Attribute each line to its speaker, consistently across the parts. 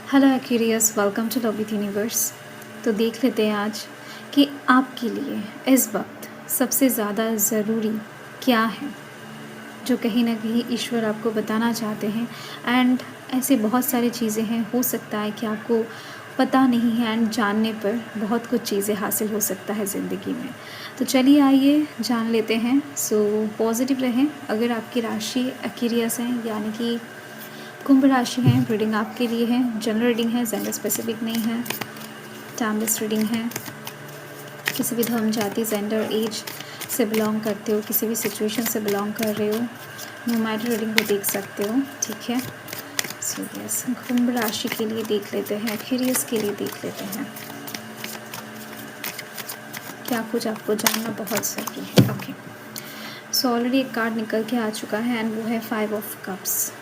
Speaker 1: Hello Aquarius, welcome to love with universe. तो देख लेते हैं आज कि आपके लिए इस वक्त सबसे ज़्यादा ज़रूरी क्या है, जो कहीं ना कहीं ईश्वर आपको बताना चाहते हैं। एंड ऐसे बहुत सारी चीज़ें हैं, हो सकता है कि आपको पता नहीं है एंड जानने पर बहुत कुछ चीज़ें हासिल हो सकता है ज़िंदगी में। तो चलिए आइए जान लेते हैं। सो पॉजिटिव रहें। अगर आपकी राशि एक्यूरियस है यानी कि कुंभ राशि है, रीडिंग आपके लिए है। जनरल रीडिंग है, जेंडर स्पेसिफिक नहीं है। टाइमलेस रीडिंग है। किसी भी धर्म, जाति, जेंडर, एज से बिलोंग करते हो, किसी भी सिचुएशन से बिलोंग कर रहे हो, नो मैटर, रीडिंग को देख सकते हो। ठीक है। सो यस, कुंभ राशि के लिए देख लेते हैं, एक्यूरियस के लिए देख लेते हैं क्या कुछ आपको जानना बहुत ज़रूरी है। ओके, सो ऑलरेडी एक कार्ड निकल के आ चुका है एंड वो है 5 ऑफ कप्स।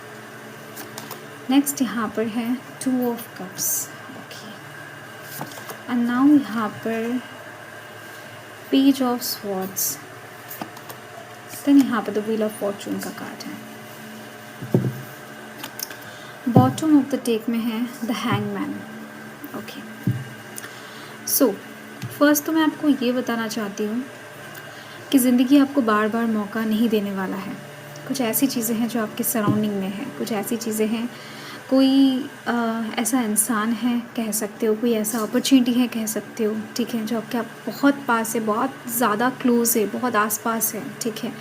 Speaker 1: नेक्स्ट यहाँ पर है 2 of cups. Okay, and now यहाँ पर पेज ऑफ स्वॉर्ड्स। देन यहाँ पर द व्हील ऑफ फॉर्चून का कार्ड है। बॉटम ऑफ द टेक में है the hangman. Okay, so first तो मैं आपको ये बताना चाहती हूँ कि ज़िंदगी आपको बार बार मौका नहीं देने वाला है। कुछ ऐसी चीज़ें हैं जो आपके सराउंडिंग में हैं, कुछ ऐसी चीज़ें हैं, कोई ऐसा इंसान है कह सकते हो, कोई ऐसा अपॉर्चुनिटी है कह सकते हो, ठीक है, जो आपके आप बहुत पास है, बहुत ज़्यादा क्लोज है, बहुत आसपास है, ठीक है,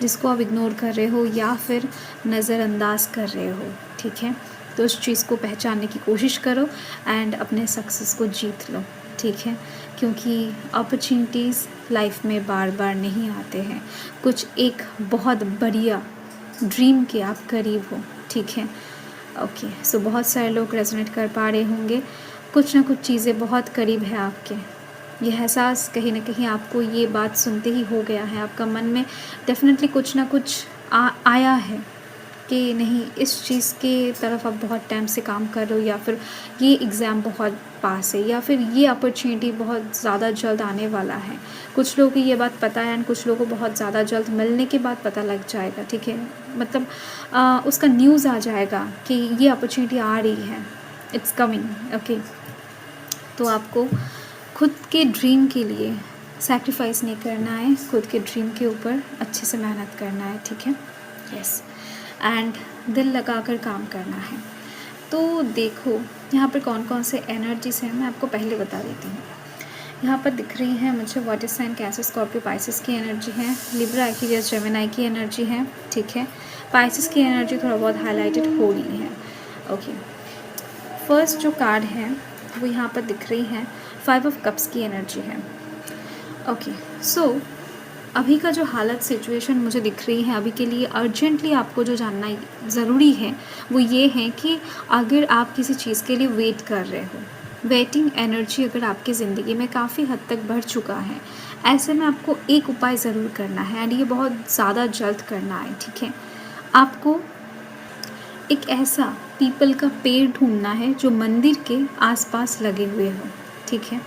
Speaker 1: जिसको आप इग्नोर कर रहे हो या फिर नज़रअंदाज कर रहे हो। ठीक है, तो उस चीज़ को पहचानने की कोशिश करो एंड अपने सक्सेस को जीत लो। ठीक है, क्योंकि अपॉर्चुनिटीज़ लाइफ में बार बार नहीं आते हैं। कुछ एक बहुत बढ़िया ड्रीम के आप करीब हो। ठीक है, ओके, सो बहुत सारे लोग रेजोनेट कर पा रहे होंगे, कुछ ना कुछ चीज़ें बहुत करीब है आपके। ये एहसास कहीं ना कहीं आपको ये बात सुनते ही हो गया है, आपका मन में डेफिनेटली कुछ ना कुछ आया है कि नहीं, इस चीज़ के तरफ आप बहुत टाइम से काम कर रहे हो, या फिर ये एग्ज़ाम बहुत पास है, या फिर ये अपॉर्चुनिटी बहुत ज़्यादा जल्द आने वाला है। कुछ लोगों को ये बात पता है एंड कुछ लोगों को बहुत ज़्यादा जल्द मिलने के बाद पता लग जाएगा। ठीक है, मतलब उसका न्यूज़ आ जाएगा कि ये अपॉर्चुनिटी आ रही है, इट्स कमिंग। ओके, तो आपको खुद के ड्रीम के लिए सैक्रिफाइस नहीं करना है, खुद के ड्रीम के ऊपर अच्छे से मेहनत करना है। ठीक है, यस, एंड दिल लगाकर काम करना है। तो देखो यहाँ पर कौन कौन से एनर्जीज हैं, मैं आपको पहले बता देती हूँ। यहाँ पर दिख रही है मुझे water sign, Cancer, Scorpio, Pisces की एनर्जी है, लिब्रा, एक्वेरियस, जेमिनी की एनर्जी है। ठीक है, पाइसिस की एनर्जी थोड़ा बहुत हाईलाइटेड हो रही है। ओके, फर्स्ट जो कार्ड है वो यहाँ पर दिख रही है 5 ऑफ कप्स की एनर्जी है। ओके, सो अभी का जो हालत सिचुएशन मुझे दिख रही है, अभी के लिए अर्जेंटली आपको जो जानना ज़रूरी है वो ये है कि अगर आप किसी चीज़ के लिए वेट कर रहे हो, वेटिंग एनर्जी अगर आपकी ज़िंदगी में काफ़ी हद तक बढ़ चुका है, ऐसे में आपको एक उपाय ज़रूर करना है एंड ये बहुत ज़्यादा जल्द करना है। ठीक है, आपको एक ऐसा पीपल का पेड़ ढूंढना है जो मंदिर के आसपास लगे हुए हो। ठीक है,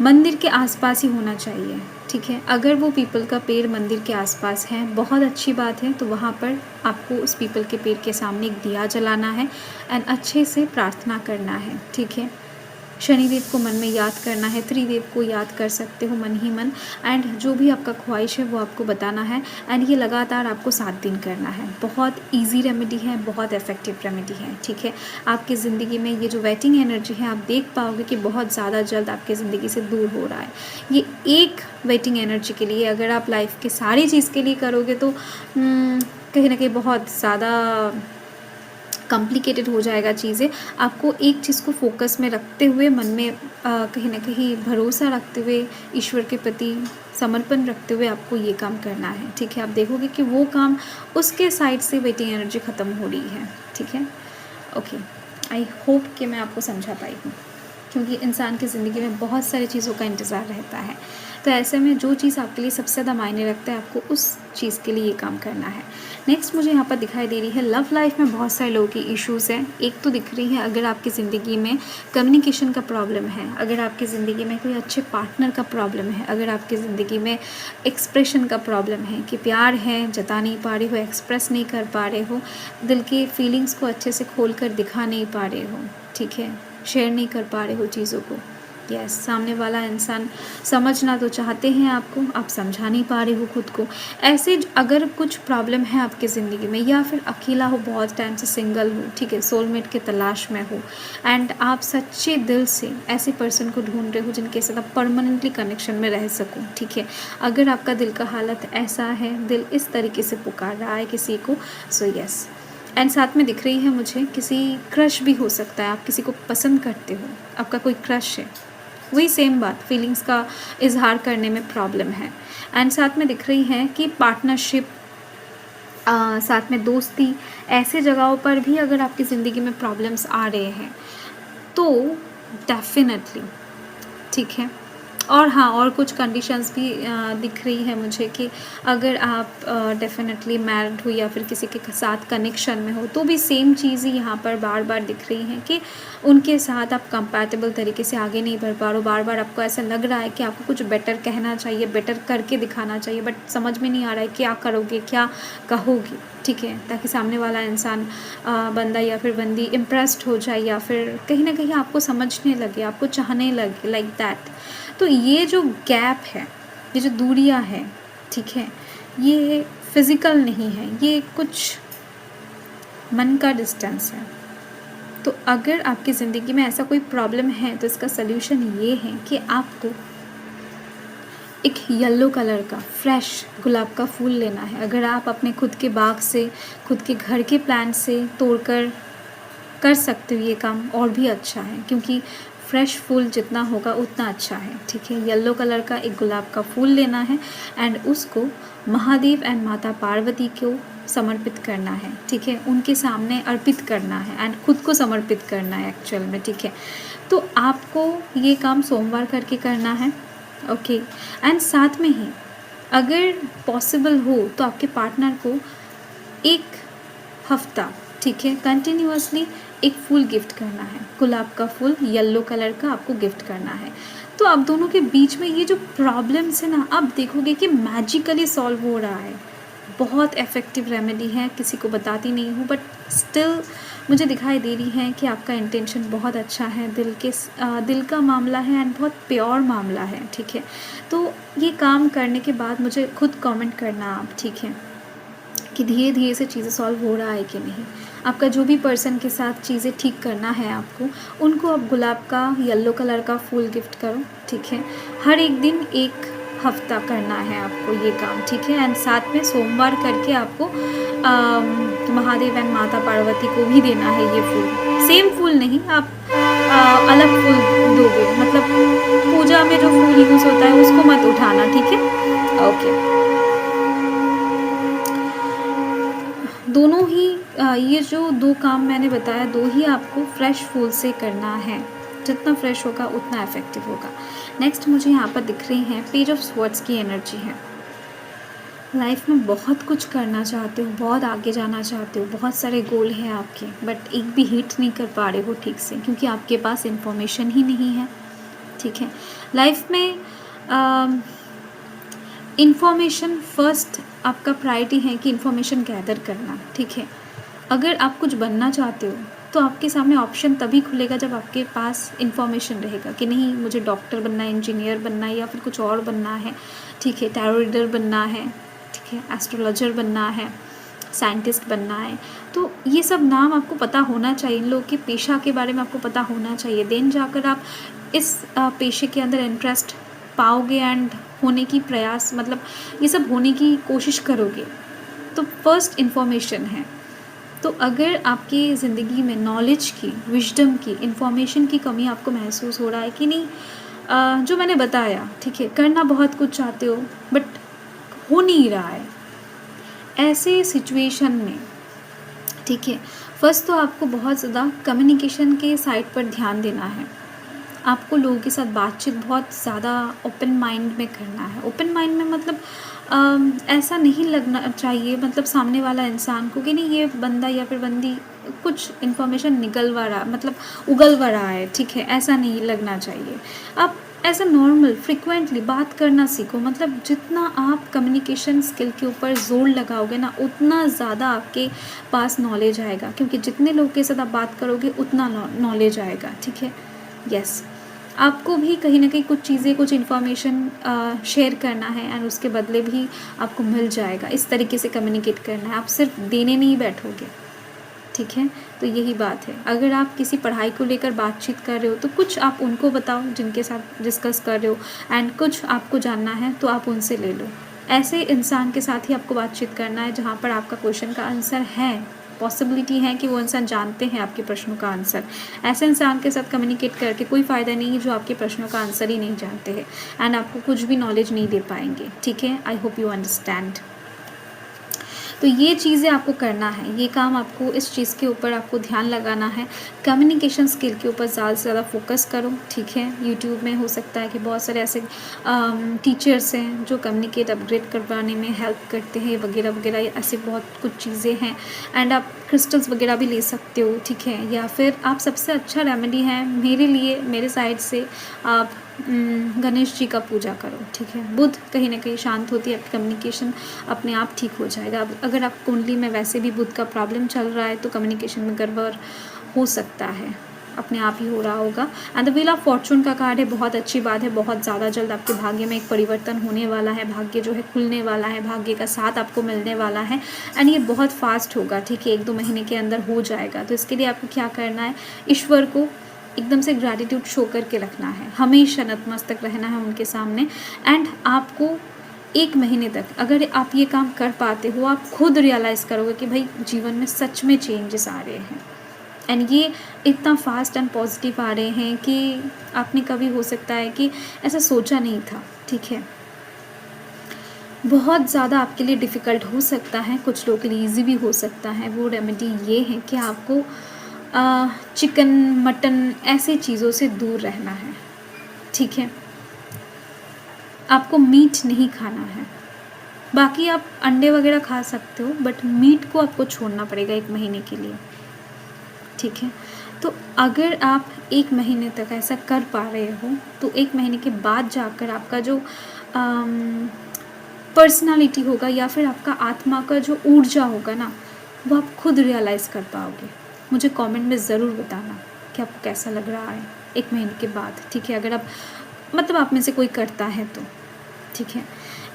Speaker 1: मंदिर के आसपास ही होना चाहिए। ठीक है, अगर वो पीपल का पेड़ मंदिर के आसपास है, बहुत अच्छी बात है। तो वहाँ पर आपको उस पीपल के पेड़ के सामने एक दिया जलाना है एंड अच्छे से प्रार्थना करना है। ठीक है, शनिदेव को मन में याद करना है, त्रिदेव को याद कर सकते हो मन ही मन, एंड जो भी आपका ख्वाहिश है वो आपको बताना है एंड ये लगातार आपको 7 दिन करना है। बहुत इजी रेमेडी है, बहुत इफेक्टिव रेमेडी है। ठीक है, आपकी ज़िंदगी में ये जो वेटिंग एनर्जी है, आप देख पाओगे कि बहुत ज़्यादा जल्द आपकी ज़िंदगी से दूर हो रहा है। ये एक वेटिंग एनर्जी के लिए, अगर आप लाइफ के सारी चीज़ के लिए करोगे तो कहीं ना कहीं बहुत ज़्यादा कॉम्प्लिकेटेड हो जाएगा चीज़ें। आपको एक चीज़ को फोकस में रखते हुए, मन में कहीं ना कहीं भरोसा रखते हुए, ईश्वर के प्रति समर्पण रखते हुए आपको ये काम करना है। ठीक है, आप देखोगे कि वो काम उसके साइड से वेटिंग एनर्जी ख़त्म हो रही है। ठीक है, ओके, आई होप कि मैं आपको समझा पाई हूँ, क्योंकि इंसान की ज़िंदगी में बहुत सारी चीज़ों का इंतज़ार रहता है। तो ऐसे में जो चीज़ आपके लिए सबसे ज़्यादा मायने रखता है, आपको उस चीज़ के लिए ये काम करना है। नेक्स्ट मुझे यहाँ पर दिखाई दे रही है लव लाइफ में बहुत सारे लोगों की इश्यूज़ हैं। एक तो दिख रही है, अगर आपकी ज़िंदगी में कम्युनिकेशन का प्रॉब्लम है, अगर आपकी ज़िंदगी में कोई अच्छे पार्टनर का प्रॉब्लम है, अगर आपकी ज़िंदगी में एक्सप्रेशन का प्रॉब्लम है कि प्यार है, जता नहीं पा रहे हो, एक्सप्रेस नहीं कर पा रहे हो, दिल की फीलिंग्स को अच्छे से खोल कर दिखा नहीं पा रहे हो। ठीक है, शेयर नहीं कर पा रहे हो चीज़ों को। यस, सामने वाला इंसान समझना तो चाहते हैं आपको, आप समझा नहीं पा रहे हो खुद को। ऐसे अगर कुछ प्रॉब्लम है आपकी ज़िंदगी में, या फिर अकेला हो, बहुत टाइम से सिंगल हो, ठीक है, सोलमेट की तलाश में हो, एंड आप सच्चे दिल से ऐसे पर्सन को ढूंढ रहे हो जिनके साथ आप परमानेंटली कनेक्शन में रह सको, ठीक है। अगर आपका दिल का हालत ऐसा है, दिल इस तरीके से पुकार रहा है किसी को, सो यस। एंड साथ में दिख रही है मुझे किसी क्रश भी हो सकता है, आप किसी को पसंद करते हो, आपका कोई क्रश है, वही सेम बात, फीलिंग्स का इजहार करने में प्रॉब्लम है। एंड साथ में दिख रही है कि पार्टनरशिप, साथ में दोस्ती, ऐसे जगहों पर भी अगर आपकी ज़िंदगी में प्रॉब्लम्स आ रहे हैं तो डेफिनेटली, ठीक है। और हाँ, और कुछ कंडीशंस भी दिख रही है मुझे कि अगर आप डेफिनेटली मैरिड हो या फिर किसी के साथ कनेक्शन में हो, तो भी सेम चीज़ ही यहाँ पर बार बार दिख रही है कि उनके साथ आप कंपैटिबल तरीके से आगे नहीं बढ़ पा रहे हो। बार बार आपको ऐसा लग रहा है कि आपको कुछ बेटर कहना चाहिए, बेटर करके दिखाना चाहिए, बट समझ में नहीं आ रहा है क्या करोगे, क्या कहोगे, ठीक है, ताकि सामने वाला इंसान, बंदा या फिर बंदी इम्प्रेस्ड हो जाए, या फिर कहीं ना कहीं आपको समझने लगे, आपको चाहने लगे, लाइक दैट। तो ये जो गैप है, ये जो दूरियां हैं, ठीक है, ये फिज़िकल नहीं है, ये कुछ मन का डिस्टेंस है। तो अगर आपकी ज़िंदगी में ऐसा कोई प्रॉब्लम है तो इसका सल्यूशन ये है कि आपको एक येलो कलर का फ्रेश गुलाब का फूल लेना है। अगर आप अपने खुद के बाग से, खुद के घर के प्लांट से तोड़कर कर सकते हो ये काम, और भी अच्छा है, क्योंकि फ्रेश फूल जितना होगा उतना अच्छा है, ठीक है। येलो कलर का एक गुलाब का फूल लेना है एंड उसको महादेव एंड माता पार्वती को समर्पित करना है, ठीक है, उनके सामने अर्पित करना है एंड खुद को समर्पित करना है एक्चुअल में, ठीक है। तो आपको ये काम सोमवार करके करना है, ओके। एंड साथ में ही अगर पॉसिबल हो तो आपके पार्टनर को एक हफ्ता, ठीक है, कंटिन्यूअसली एक फूल गिफ्ट करना है, गुलाब का फूल येलो कलर का आपको गिफ्ट करना है। तो आप दोनों के बीच में ये जो प्रॉब्लम्स है ना, आप देखोगे कि मैजिकली सॉल्व हो रहा है। बहुत इफ़ेक्टिव रेमेडी है, किसी को बताती नहीं हूँ, बट स्टिल मुझे दिखाई दे रही है कि आपका इंटेंशन बहुत अच्छा है, दिल का मामला है एंड बहुत प्योर मामला है, ठीक है। तो ये काम करने के बाद मुझे खुद कमेंट करना आप, ठीक है, कि धीरे धीरे से चीज़ें सॉल्व हो रहा है कि नहीं। आपका जो भी पर्सन के साथ चीज़ें ठीक करना है आपको, उनको आप गुलाब का येलो कलर का फूल गिफ्ट करो, ठीक है। हर एक दिन एक हफ्ता करना है आपको ये काम, ठीक है। एंड साथ में सोमवार करके आपको महादेव एंड माता पार्वती को भी देना है ये फूल। सेम फूल नहीं, आप अलग फूल दोगे, मतलब पूजा में जो फूल यूज़ होता है उसको मत उठाना, ठीक है, ओके। दोनों ही ये जो दो काम मैंने बताया, दो ही आपको फ्रेश फूल से करना है, जितना फ्रेश होगा उतना इफेक्टिव होगा। नेक्स्ट मुझे यहाँ पर दिख रही हैं पेज ऑफ स्वॉर्ड्स की एनर्जी है। लाइफ में बहुत कुछ करना चाहते हो, बहुत आगे जाना चाहते हो, बहुत सारे गोल हैं आपके, बट एक भी हिट नहीं कर पा रहे हो ठीक से, क्योंकि आपके पास इंफॉर्मेशन ही नहीं है, ठीक है। लाइफ में इन्फॉर्मेशन फर्स्ट आपका प्रायोरिटी है कि इन्फॉर्मेशन गैदर करना, ठीक है। अगर आप कुछ बनना चाहते हो तो आपके सामने ऑप्शन तभी खुलेगा जब आपके पास इन्फॉर्मेशन रहेगा कि नहीं, मुझे डॉक्टर बनना है, इंजीनियर बनना है, या फिर कुछ और बनना है, ठीक है, टैरो रीडर बनना है, ठीक है, एस्ट्रोलॉजर बनना है, साइंटिस्ट बनना है। तो ये सब नाम आपको पता होना चाहिए, इन लोगों के पेशा के बारे में आपको पता होना चाहिए, देन जाकर आप इस पेशे के अंदर इंटरेस्ट पाओगे एंड होने की प्रयास, मतलब ये सब होने की कोशिश करोगे। तो फर्स्ट इन्फॉर्मेशन है। तो अगर आपकी ज़िंदगी में नॉलेज की, विजडम की, इन्फॉर्मेशन की कमी आपको महसूस हो रहा है कि नहीं, जो मैंने बताया, ठीक है, करना बहुत कुछ चाहते हो बट हो नहीं रहा है, ऐसे सिचुएशन में, ठीक है, फर्स्ट तो आपको बहुत ज़्यादा कम्युनिकेशन के साइड पर ध्यान देना है। आपको लोगों के साथ बातचीत बहुत ज़्यादा ओपन माइंड में करना है। ओपन माइंड में मतलब ऐसा नहीं लगना चाहिए, मतलब सामने वाला इंसान को कि नहीं, ये बंदा या फिर बंदी कुछ इन्फॉर्मेशन निकलवा रहा, मतलब उगलवा रहा है, ठीक है, ऐसा नहीं लगना चाहिए। आप ऐसा नॉर्मल फ्रिक्वेंटली बात करना सीखो, मतलब जितना आप कम्युनिकेशन स्किल के ऊपर जोर लगाओगे ना, उतना ज़्यादा आपके पास नॉलेज आएगा, क्योंकि जितने लोग के साथ आप बात करोगे उतना नॉलेज आएगा, ठीक है। यस, आपको भी कहीं ना कहीं कुछ चीज़ें, कुछ इन्फॉर्मेशन शेयर करना है एंड उसके बदले भी आपको मिल जाएगा। इस तरीके से कम्युनिकेट करना है, आप सिर्फ देने नहीं बैठोगे, ठीक है। तो यही बात है, अगर आप किसी पढ़ाई को लेकर बातचीत कर रहे हो तो कुछ आप उनको बताओ जिनके साथ डिस्कस कर रहे हो, एंड कुछ आपको जानना है तो आप उनसे ले लो। ऐसे इंसान के साथ ही आपको बातचीत करना है जहाँ पर आपका क्वेश्चन का आंसर है, पॉसिबिलिटी है कि वो इंसान जानते हैं आपके प्रश्नों का आंसर। ऐसे इंसान के साथ कम्युनिकेट करके कोई फ़ायदा नहीं है जो आपके प्रश्नों का आंसर ही नहीं जानते हैं एंड आपको कुछ भी नॉलेज नहीं दे पाएंगे, ठीक है। I hope you understand. तो ये चीज़ें आपको करना है, ये काम आपको, इस चीज़ के ऊपर आपको ध्यान लगाना है। कम्युनिकेशन स्किल के ऊपर ज़्यादा से ज़्यादा फोकस करो, ठीक है। यूट्यूब में हो सकता है कि बहुत सारे ऐसे टीचर्स हैं जो कम्युनिकेट अपग्रेड करवाने में हेल्प करते हैं, वगैरह वगैरह, ऐसे बहुत कुछ चीज़ें हैं। एंड आप क्रिस्टल्स वगैरह भी ले सकते हो, ठीक है। या फिर आप सबसे अच्छा रेमेडी है मेरे लिए, मेरे साइड से, आप गणेश जी का पूजा करो, ठीक है। बुध कहीं ना कहीं शांत होती है, आपकी कम्युनिकेशन अपने आप ठीक हो जाएगा। अब अगर आप कुंडली में वैसे भी बुध का प्रॉब्लम चल रहा है तो कम्युनिकेशन में गड़बड़ हो सकता है, अपने आप ही हो रहा होगा। And the wheel of Fortune का कार्ड है, बहुत अच्छी बात है, बहुत ज़्यादा जल्द आपके भाग्य में एक परिवर्तन होने वाला है, भाग्य जो है खुलने वाला है, भाग्य का साथ आपको मिलने वाला है। एंड ये बहुत फास्ट होगा, ठीक है, 1-2 महीने के अंदर हो जाएगा। तो इसके लिए आपको क्या करना है, ईश्वर को एकदम से ग्रैटिट्यूड शो करके रखना है, हमेशा नतमस्तक रहना है उनके सामने। एंड आपको 1 महीने तक अगर आप ये काम कर पाते हो, आप खुद रियलाइज़ करोगे कि भाई जीवन में सच में चेंजेस आ रहे हैं। एंड ये इतना फास्ट एंड पॉजिटिव आ रहे हैं कि आपने कभी, हो सकता है कि ऐसा सोचा नहीं था, ठीक है। बहुत ज़्यादा आपके लिए डिफ़िकल्ट हो सकता है, कुछ लोगों के लिए ईजी भी हो सकता है। वो रेमेडी ये है कि आपको चिकन, मटन, ऐसी चीज़ों से दूर रहना है, ठीक है। आपको मीट नहीं खाना है, बाकी आप अंडे वगैरह खा सकते हो, बट मीट को आपको छोड़ना पड़ेगा 1 महीने के लिए, ठीक है। तो अगर आप 1 महीने तक ऐसा कर पा रहे हो तो 1 महीने के बाद जाकर आपका जो पर्सनालिटी होगा या फिर आपका आत्मा का जो ऊर्जा होगा ना, वो आप खुद रियलाइज़ कर पाओगे। मुझे कमेंट में ज़रूर बताना कि आपको कैसा लग रहा है 1 महीने के बाद, ठीक है। अगर आप, मतलब आप में से कोई करता है तो, ठीक है।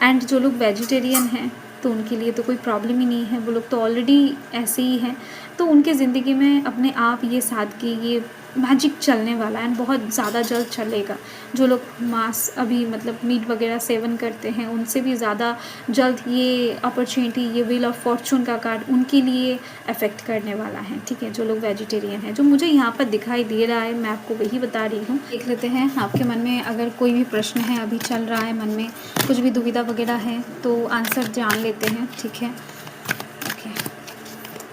Speaker 1: एंड जो लोग वेजिटेरियन हैं तो उनके लिए तो कोई प्रॉब्लम ही नहीं है, वो लोग तो ऑलरेडी ऐसे ही हैं, तो उनके ज़िंदगी में अपने आप ये सादगी, ये मैजिक चलने वाला है एंड बहुत ज़्यादा जल्द चलेगा। जो लोग मांस, अभी मतलब मीट वगैरह सेवन करते हैं, उनसे भी ज़्यादा जल्द ये अपॉर्चुनिटी, ये व्हील ऑफ फॉर्चून का कार्ड उनके लिए अफेक्ट करने वाला है, ठीक है। जो लोग वेजिटेरियन हैं, जो मुझे यहाँ पर दिखाई दे रहा है, मैं आपको वही बता रही हूँ। देख लेते हैं आपके मन में अगर कोई भी प्रश्न है, अभी चल रहा है मन में कुछ भी दुविधा वगैरह है तो आंसर जान लेते हैं, ठीक है। ओके,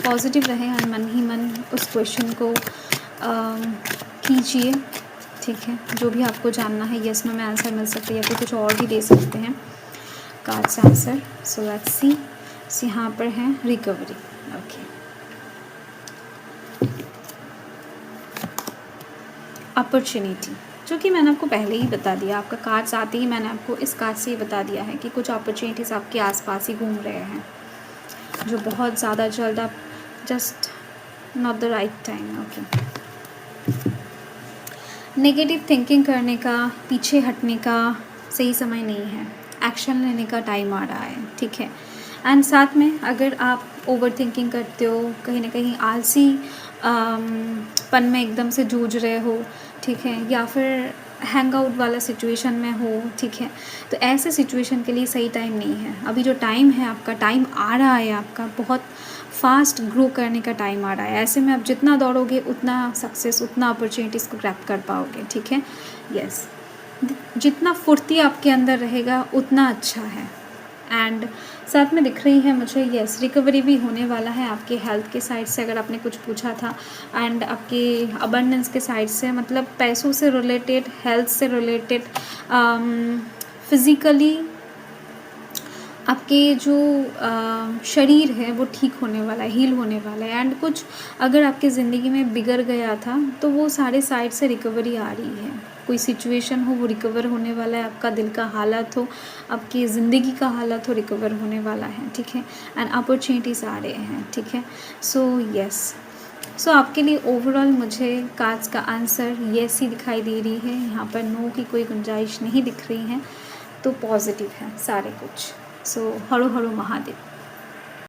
Speaker 1: पॉजिटिव रहें और मन ही मन उस क्वेश्चन को कीजिए, ठीक है। जो भी आपको जानना है, यस नो में आंसर मिल सकता है या फिर कुछ और भी दे सकते हैं cards answer. So let's see, यहाँ पर है रिकवरी, ओके। अपॉर्चुनिटी, जो कि मैंने आपको पहले ही बता दिया, आपका कार्ड्स आते ही मैंने आपको इस कार्ड से ही बता दिया है कि कुछ अपॉर्चुनिटीज़ आपके आसपास ही घूम रहे हैं, जो बहुत ज़्यादा जल्द, आप just not the right time, okay. Negative thinking करने का, पीछे हटने का सही समय नहीं है, एक्शन लेने का टाइम आ रहा है, ठीक है। एंड साथ में अगर आप ओवर थिंकिंग करते हो, कहीं ना कहीं आलसी पन में एकदम से जूझ रहे हो, ठीक है, या फिर हैंग आउट वाला सिचुएशन में हो, ठीक है, तो ऐसे सिचुएशन के लिए सही टाइम नहीं है। अभी जो टाइम है, आपका टाइम आ रहा है, आपका बहुत फास्ट ग्रो करने का टाइम आ रहा है। ऐसे में आप जितना दौड़ोगे उतना सक्सेस, उतना अपॉर्चुनिटीज़ को ग्रैब कर पाओगे, ठीक है। यस, जितना फुर्ती आपके अंदर रहेगा उतना अच्छा है। एंड साथ में दिख रही है मुझे, यस, रिकवरी भी होने वाला है आपके हेल्थ के साइड से, अगर आपने कुछ पूछा था, एंड आपके अबंडेंस के साइड से, मतलब पैसों से रिलेटेड, हेल्थ से रिलेटेड, फिज़िकली आपके जो शरीर है वो ठीक होने वाला है, हील होने वाला है। एंड कुछ अगर आपकी ज़िंदगी में बिगड़ गया था तो वो सारे साइड से रिकवरी आ रही है। कोई सिचुएशन हो वो रिकवर होने वाला है, आपका दिल का हालत हो, आपकी ज़िंदगी का हालत हो, रिकवर होने वाला है, ठीक है। एंड अपॉर्चुनिटीज़ आ रहे हैं, ठीक है। सो यस, सो आपके लिए ओवरऑल मुझे कार्ड्स का आंसर येस ही दिखाई दे रही है, यहाँ पर नो की कोई गुंजाइश नहीं दिख रही है, तो पॉजिटिव है सारे कुछ। सो हरो हरो महादेव।